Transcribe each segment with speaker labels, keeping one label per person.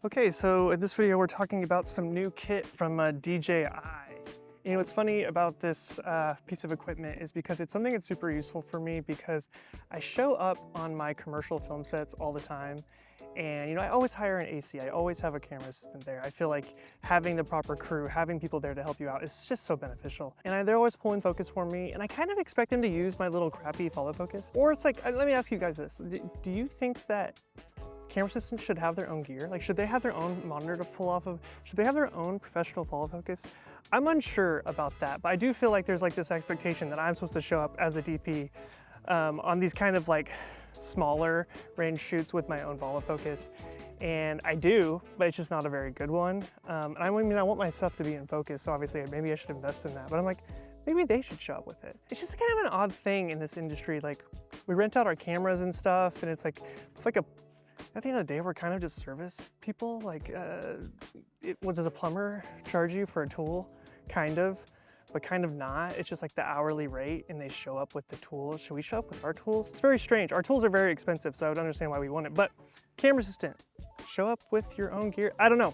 Speaker 1: Okay, so in this video we're talking about some new kit from DJI. You know, what's funny about this piece of equipment is because it's something that's super useful for me because I show up on my commercial film sets all the time. And you know, I always hire an AC, I always have a camera assistant there. I feel like having the proper crew, having people there to help you out is just so beneficial. And they're always pulling focus for me, and I kind of expect them to use my little crappy follow focus. Or it's like, let me ask you guys this. Do you think that camera assistants should have their own gear? Like, should they have their own monitor to pull off of? Should they have their own professional follow focus? I'm unsure about that, but I do feel like there's like this expectation that I'm supposed to show up as the DP on these kind of like smaller range shoots with my own follow focus. And I do, but it's just not a very good one. And I mean, I want my stuff to be in focus, so obviously maybe I should invest in that, but I'm like, maybe they should show up with it. It's just kind of an odd thing in this industry. Like, we rent out our cameras and stuff, and it's like at the end of the day, we're kind of just service people. Like, what does a plumber charge you for a tool? Kind of, but kind of not. It's just like the hourly rate, and they show up with the tools. Should we show up with our tools? It's very strange. Our tools are very expensive, so I would understand why we want it. But camera assistant, show up with your own gear. I don't know,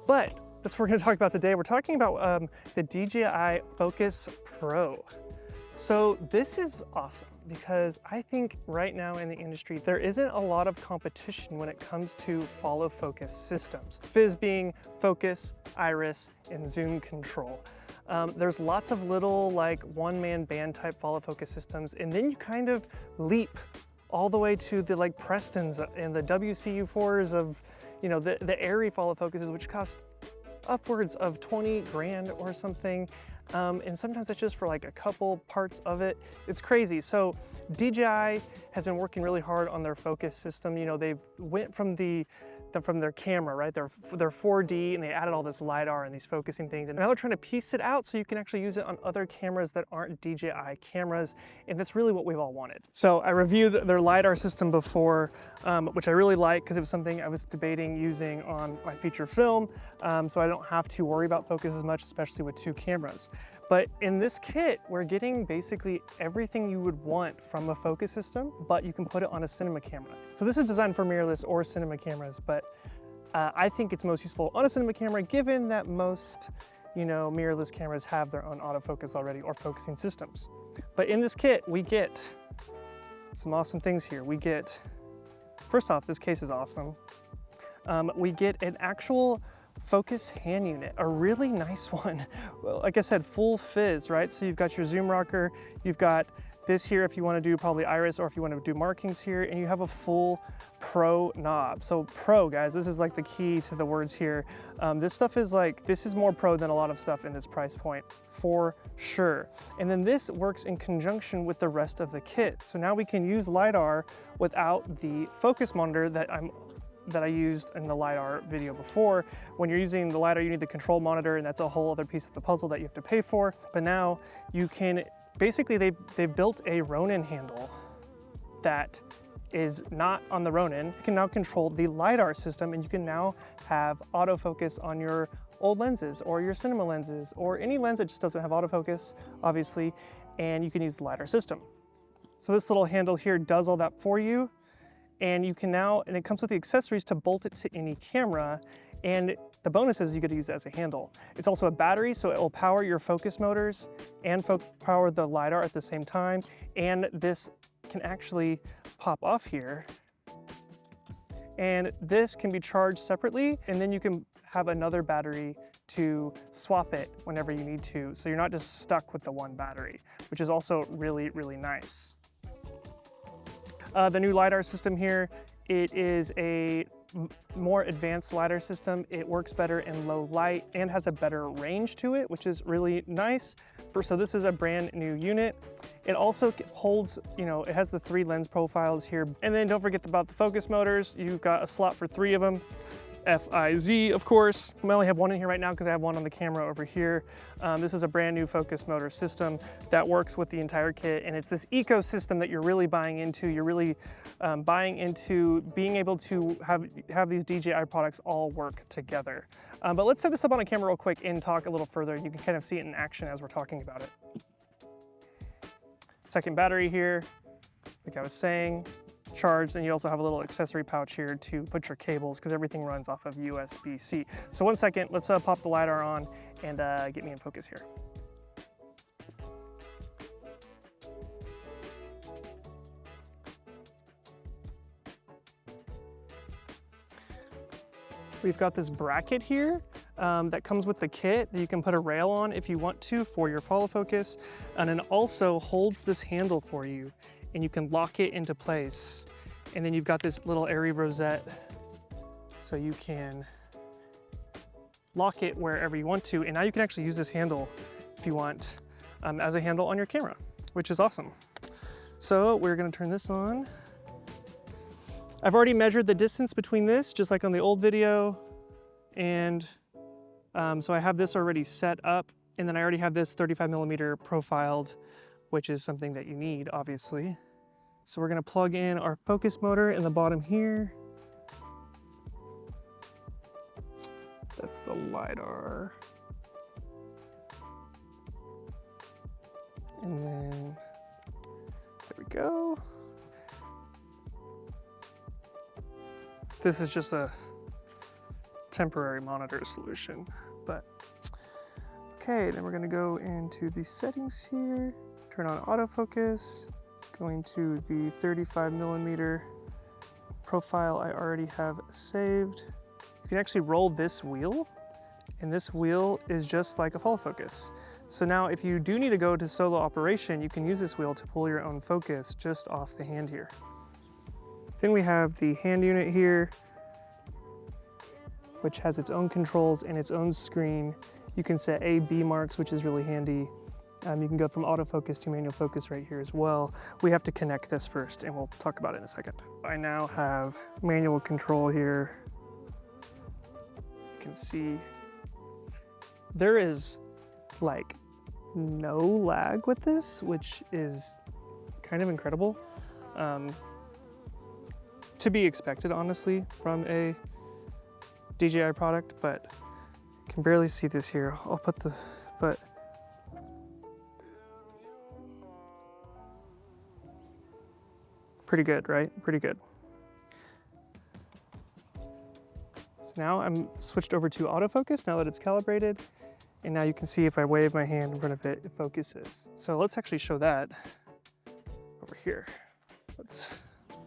Speaker 1: but that's what we're gonna talk about today. We're talking about the DJI Focus Pro. So this is awesome because I think right now in the industry, there isn't a lot of competition when it comes to follow focus systems. Fizz being focus, iris, and zoom control. There's lots of little like one-man band type follow focus systems, and then you kind of leap all the way to the like Prestons and the WCU4s of, you know, the Airy follow focuses, which cost upwards of 20 grand or something. And sometimes it's just for like a couple parts of it. It's crazy. So DJI has been working really hard on their focus system. You know, they've went from their camera, right? They're 4D, and they added all this LiDAR and these focusing things. And now they're trying to piece it out so you can actually use it on other cameras that aren't DJI cameras. And that's really what we've all wanted. So I reviewed their LiDAR system before, which I really like because it was something I was debating using on my feature film. So I don't have to worry about focus as much, especially with two cameras. But in this kit, we're getting basically everything you would want from a focus system, but you can put it on a cinema camera. So this is designed for mirrorless or cinema cameras, but I think it's most useful on a cinema camera, given that most, you know, mirrorless cameras have their own autofocus already or focusing systems. But in this kit, we get some awesome things here. We get, first off, this case is awesome. We get an actual focus hand unit, a really nice one. Well, like I said, full fizz, right? So you've got your zoom rocker, you've got this here if you want to do probably iris, or if you want to do markings here, and you have a full pro knob. So pro, guys, this is like the key to the words here. This stuff is like, this is more pro than a lot of stuff in this price point, for sure. And then this works in conjunction with the rest of the kit. So now we can use LiDAR without the focus monitor that I used in the LiDAR video before. When you're using the LiDAR, you need the control monitor, and that's a whole other piece of the puzzle that you have to pay for. But now you can, basically they've built a Ronin handle that is not on the Ronin. You can now control the LiDAR system, and you can now have autofocus on your old lenses or your cinema lenses or any lens that just doesn't have autofocus, obviously, and you can use the LiDAR system. So this little handle here does all that for you. And you can now, and it comes with the accessories to bolt it to any camera. And the bonus is you get to use it as a handle. It's also a battery, so it will power your focus motors and power the LiDAR at the same time. And this can actually pop off here. And this can be charged separately, and then you can have another battery to swap it whenever you need to. So you're not just stuck with the one battery, which is also really, really nice. The new LiDAR system here, it is a more advanced LiDAR system. It works better in low light and has a better range to it, which is really nice. So this is a brand new unit. It also holds, you know, it has the 3 lens profiles here. And then don't forget about the focus motors. You've got a slot for 3 of them. FIZ, of course. I only have one in here right now because I have one on the camera over here. This is a brand new focus motor system that works with the entire kit, and it's this ecosystem that you're really buying into. You're really buying into being able to have these DJI products all work together. But let's set this up on a camera real quick and talk a little further. You can kind of see it in action as we're talking about it. Second battery here, like I was saying. charged, and you also have a little accessory pouch here to put your cables because everything runs off of USB-C. So 1 second, let's pop the LiDAR on and get me in focus here. We've got this bracket here that comes with the kit that you can put a rail on if you want to for your follow focus, and it also holds this handle for you and you can lock it into place. And then you've got this little airy rosette so you can lock it wherever you want to, and now you can actually use this handle if you want as a handle on your camera, which is awesome. So we're gonna turn this on. I've already measured the distance between this, just like on the old video. And so I have this already set up, and then I already have this 35mm profiled, which is something that you need, obviously. So we're gonna plug in our focus motor in the bottom here. That's the LiDAR. And then, there we go. This is just a temporary monitor solution, but okay, then we're gonna go into the settings here, turn on autofocus, going to the 35mm profile I already have saved. You can actually roll this wheel, and this wheel is just like a follow focus. So now if you do need to go to solo operation, you can use this wheel to pull your own focus just off the hand here. Then we have the hand unit here, which has its own controls and its own screen. You can set A, B marks, which is really handy. You can go from autofocus to manual focus right here as well. We have to connect this first, and we'll talk about it in a second. I now have manual control here. You can see there is like no lag with this, which is kind of incredible. To be expected, honestly, from a DJI product, but I can barely see this here. I'll put the, but pretty good, right? Pretty good. So now I'm switched over to autofocus now that it's calibrated, and now you can see if I wave my hand in front of it, it focuses. So let's actually show that over here.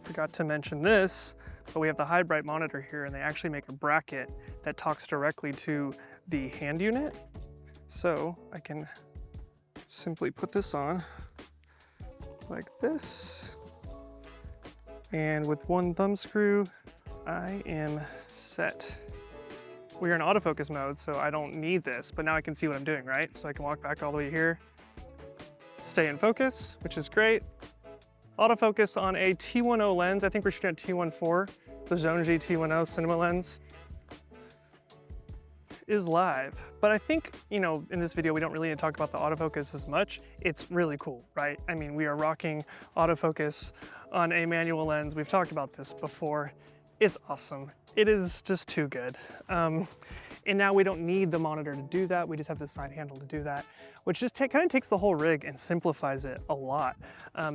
Speaker 1: Forgot to mention this, but we have the high bright monitor here, and they actually make a bracket that talks directly to the hand unit. So I can simply put this on like this. And with one thumb screw, I am set. We are in autofocus mode, so I don't need this, but now I can see what I'm doing, right? So I can walk back all the way here, stay in focus, which is great. Autofocus on a T10 lens. I think we're shooting at T14, the Zone G T10 cinema lens is live. But I think, you know, in this video, we don't really need to talk about the autofocus as much. It's really cool, right? I mean, we are rocking autofocus on a manual lens. We've talked about this before. It's awesome. It is just too good. And now we don't need the monitor to do that. We just have the side handle to do that, which just kind of takes the whole rig and simplifies it a lot,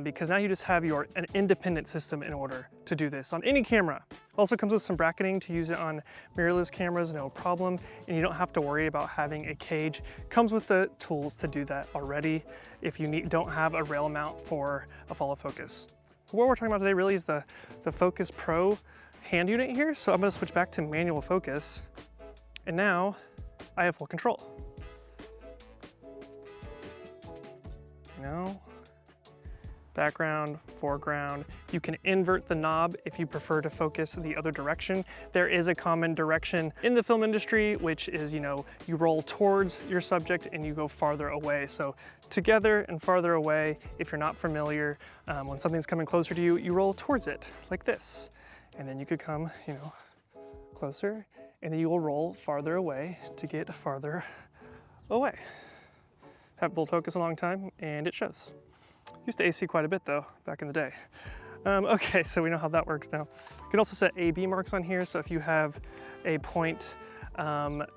Speaker 1: because now you just have an independent system in order to do this on any camera. Also comes with some bracketing to use it on mirrorless cameras, no problem. And you don't have to worry about having a cage. Comes with the tools to do that already if you don't have a rail mount for a follow focus. What we're talking about today really is the Focus Pro hand unit here. So I'm gonna switch back to manual focus. And now I have full control. You know, background, foreground. You can invert the knob if you prefer to focus the other direction. There is a common direction in the film industry, which is, you know, you roll towards your subject and you go farther away. So together and farther away, if you're not familiar, when something's coming closer to you, you roll towards it like this. And then you could come, you know, closer, and then you will roll farther away to get farther away. Have full focus a long time, and it shows. Used to AC quite a bit though, back in the day. Okay, so we know how that works now. You can also set A/B marks on here, so if you have a point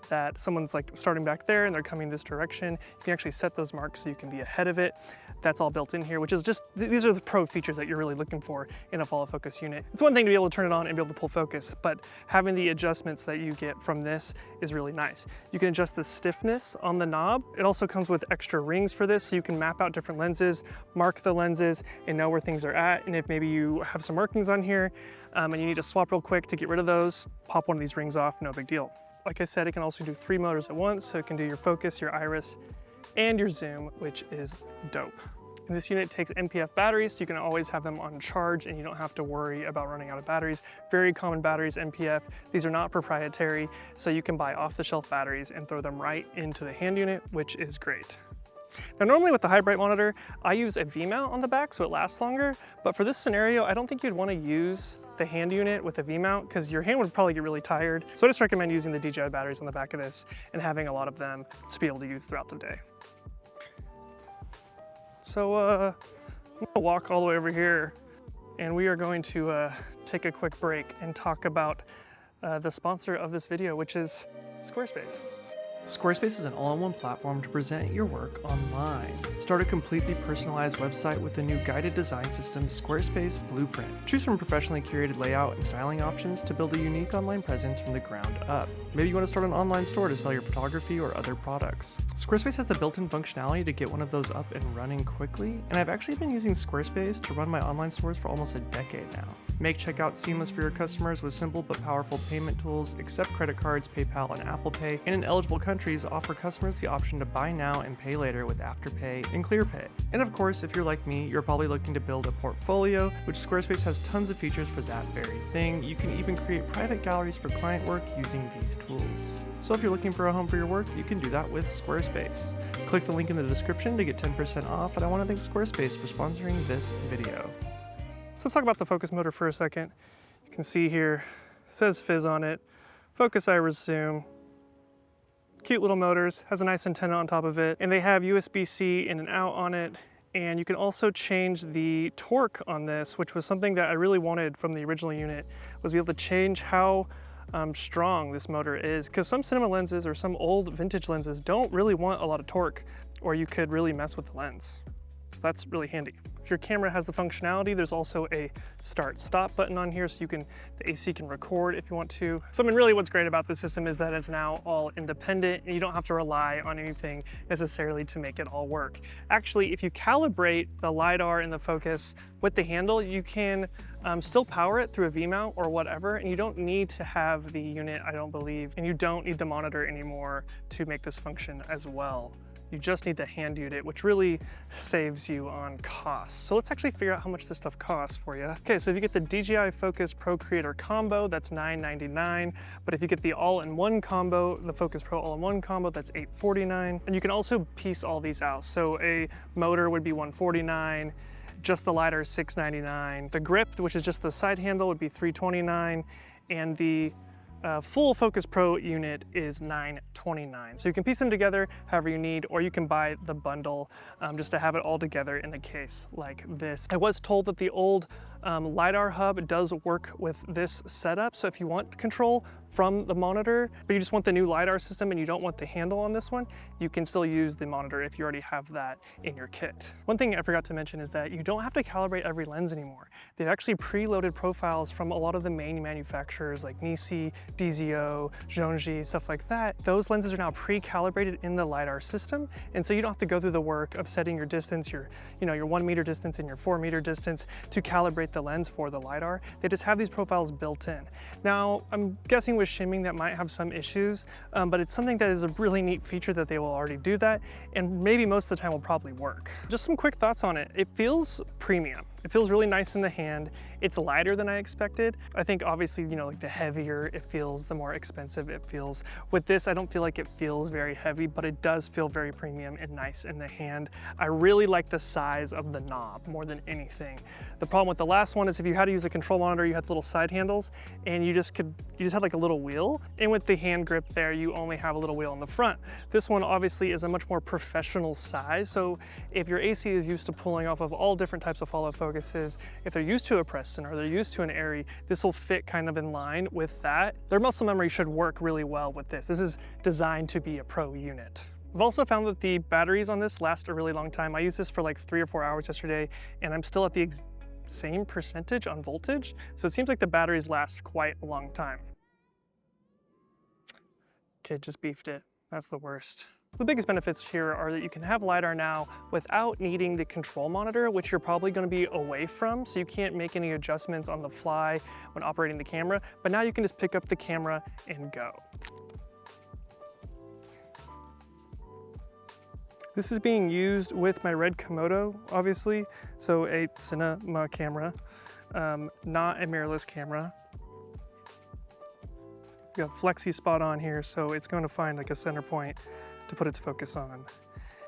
Speaker 1: that someone's like starting back there and they're coming this direction. You can actually set those marks so you can be ahead of it. That's all built in here, which is just, these are the pro features that you're really looking for in a follow focus unit. It's one thing to be able to turn it on and be able to pull focus, but having the adjustments that you get from this is really nice. You can adjust the stiffness on the knob. It also comes with extra rings for this, so you can map out different lenses, mark the lenses, and know where things are at. And if maybe you have some markings on here and you need to swap real quick to get rid of those, pop one of these rings off, no big deal. Like I said, it can also do 3 motors at once, so it can do your focus, your iris, and your zoom, which is dope. And this unit takes NPF batteries, so you can always have them on charge and you don't have to worry about running out of batteries. Very common batteries, NPF. These are not proprietary, so you can buy off-the-shelf batteries and throw them right into the hand unit, which is great. Now normally with the high bright monitor, I use a V-mount on the back so it lasts longer, but for this scenario, I don't think you'd want to use the hand unit with a V-mount because your hand would probably get really tired. So I just recommend using the DJI batteries on the back of this and having a lot of them to be able to use throughout the day. So I'm gonna walk all the way over here and we are going to take a quick break and talk about the sponsor of this video, which is Squarespace.
Speaker 2: Squarespace is an all-in-one platform to present your work online. Start a completely personalized website with the new guided design system, Squarespace Blueprint. Choose from professionally curated layout and styling options to build a unique online presence from the ground up. Maybe you want to start an online store to sell your photography or other products. Squarespace has the built-in functionality to get one of those up and running quickly, and I've actually been using Squarespace to run my online stores for almost a decade now. Make checkout seamless for your customers with simple but powerful payment tools, accept credit cards, PayPal, and Apple Pay, and in eligible countries offer customers the option to buy now and pay later with Afterpay and ClearPay. And of course, if you're like me, you're probably looking to build a portfolio, which Squarespace has tons of features for that very thing. You can even create private galleries for client work using these tools. So if you're looking for a home for your work, you can do that with Squarespace. Click the link in the description to get 10% off, and I want to thank Squarespace for sponsoring this video.
Speaker 1: So let's talk about the focus motor for a second. You can see here, it says Fizz on it, focus, iris, zoom. Cute little motors, has a nice antenna on top of it, and they have USB-C in and out on it. And you can also change the torque on this, which was something that I really wanted from the original unit, was be able to change how strong this motor is, because some cinema lenses or some old vintage lenses don't really want a lot of torque, or you could really mess with the lens. So that's really handy. If your camera has the functionality, there's also a start-stop button on here, so the AC can record if you want to. So I mean, really what's great about the system is that it's now all independent and you don't have to rely on anything necessarily to make it all work. Actually, if you calibrate the LiDAR and the focus with the handle, you can still power it through a V-mount or whatever, and you don't need to have the unit, I don't believe, and you don't need the monitor anymore to make this function as well. You just need the hand unit, which really saves you on costs. So let's actually figure out how much this stuff costs for you. Okay, so if you get the DJI Focus Pro Creator Combo, that's $9.99. But if you get the all-in-one combo, the Focus Pro all-in-one combo, that's $8.49. And you can also piece all these out. So a motor would be $149. Just the LiDAR is $6.99. The grip, which is just the side handle, would be $3.29. And the full Focus Pro unit is $9.29. So you can piece them together however you need, or you can buy the bundle just to have it all together in a case like this. I was told that the old LiDAR hub does work with this setup. So if you want control from the monitor, but you just want the new LiDAR system and you don't want the handle on this one, you can still use the monitor if you already have that in your kit. One thing I forgot to mention is that you don't have to calibrate every lens anymore. They've actually preloaded profiles from a lot of the main manufacturers like Nisi, DZO, Zhongji, stuff like that. Those lenses are now pre-calibrated in the LiDAR system, and so you don't have to go through the work of setting your distance, your 1 meter distance and your 4 meter distance to calibrate the lens for the LiDAR. They just have these profiles built in. Now, I'm guessing with shimming that might have some issues, but it's something that is a really neat feature that they will already do that, and maybe most of the time will probably work. Just some quick thoughts on it. It feels premium. It feels really nice in the hand. It's lighter than I expected. I think obviously, like the heavier it feels, the more expensive it feels. With this, I don't feel like it feels very heavy, but it does feel very premium and nice in the hand. I really like the size of the knob more than anything. The problem with the last one is if you had to use a control monitor, you had the little side handles and you just had like a little wheel. And with the hand grip there, you only have a little wheel in the front. This one obviously is a much more professional size. So if your AC is used to pulling off of all different types of follow focuses, if they're used to a press Austin or they're used to an Airy, this will fit kind of in line with that. Their muscle memory should work really well with this. This is designed to be a pro unit. I've also found that the batteries on this last a really long time. I used this for like 3 or 4 hours yesterday, and I'm still at the same percentage on voltage. So it seems like the batteries last quite a long time. Kid just beefed it. That's the worst. The biggest benefits here are that you can have LiDAR now without needing the control monitor, which you're probably going to be away from, so you can't make any adjustments on the fly when operating the camera, but now you can just pick up the camera and go. This is being used with my Red Komodo, obviously, so a cinema camera, not a mirrorless camera. We got flexi spot on here, so it's going to find like a center point to put its focus on. And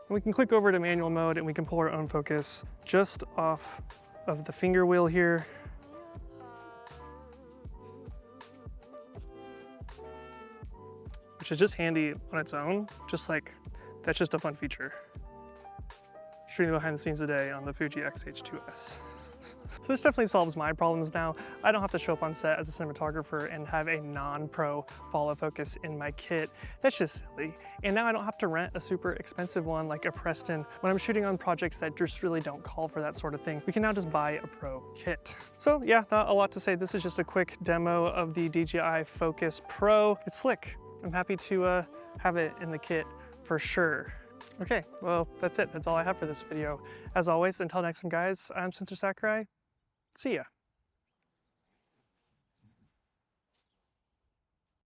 Speaker 1: we can click over to manual mode and we can pull our own focus just off of the finger wheel here. Which is just handy on its own, just like, that's just a fun feature. Shooting behind the scenes today on the Fuji X-H2S. So this definitely solves my problems now. I don't have to show up on set as a cinematographer and have a non-pro follow focus in my kit. That's just silly. And now I don't have to rent a super expensive one like a Preston when I'm shooting on projects that just really don't call for that sort of thing. We can now just buy a pro kit. So yeah, not a lot to say. This is just a quick demo of the DJI Focus Pro. It's slick. I'm happy to have it in the kit for sure. Okay, well, that's it. That's all I have for this video. As always, until next time, guys, I'm Spencer Sakurai. See ya.